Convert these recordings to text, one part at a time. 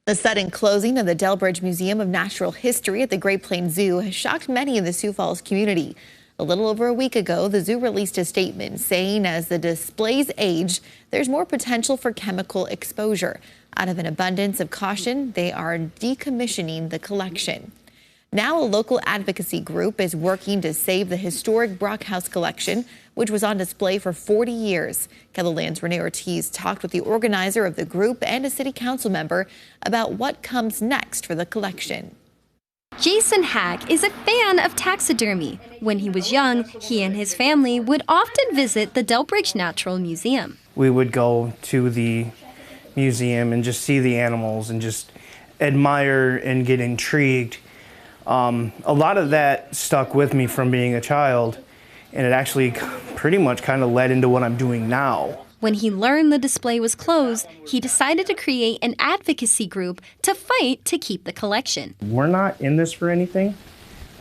The sudden closing of the Delbridge Museum of Natural History at the Great Plains Zoo has shocked many in the Sioux Falls community. A little over a week ago, the zoo released a statement saying as the displays age, there's more potential for chemical exposure. Out of an abundance of caution, they are decommissioning the collection. Now a local advocacy group is working to save the historic Brockhouse collection, which was on display for 40 years. KELOLAND's Renee Ortiz talked with the organizer of the group and a city council member about what comes next for the collection. Jason Hack is a fan of taxidermy. When he was young, he and his family would often visit the Delbridge Natural Museum. We would go to the museum and just see the animals and just admire and get intrigued. A lot of that stuck with me from being a child, and it actually pretty much kind of led into what I'm doing now. When he learned the display was closed, he decided to create an advocacy group to fight to keep the collection. We're not in this for anything.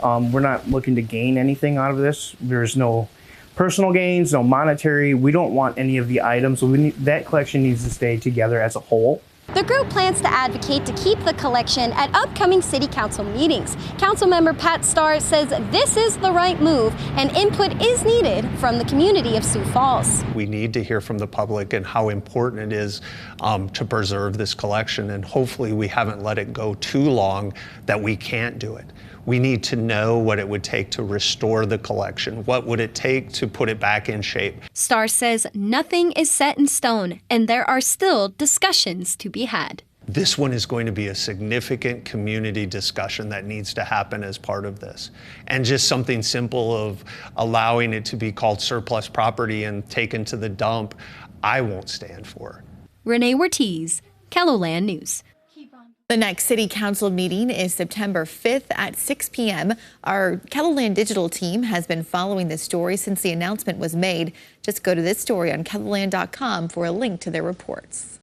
We're not looking to gain anything out of this. There's no personal gains, no monetary. We don't want any of the items. That collection needs to stay together as a whole. The group plans to advocate to keep the collection at upcoming city council meetings. Councilmember Pat Starr says this is the right move and input is needed from the community of Sioux Falls. We need to hear from the public and how important it is to preserve this collection, and hopefully we haven't let it go too long that we can't do it. We need to know what it would take to restore the collection. What would it take to put it back in shape? Starr says nothing is set in stone and there are still discussions to be had. This one is going to be a significant community discussion that needs to happen as part of this. And just something simple of allowing it to be called surplus property and taken to the dump, I won't stand for. Renee Ortiz, KELOLAND News. The next city council meeting is September 5th at 6 p.m. Our KELOLAND digital team has been following this story since the announcement was made. Just go to this story on KELOLAND.com for a link to their reports.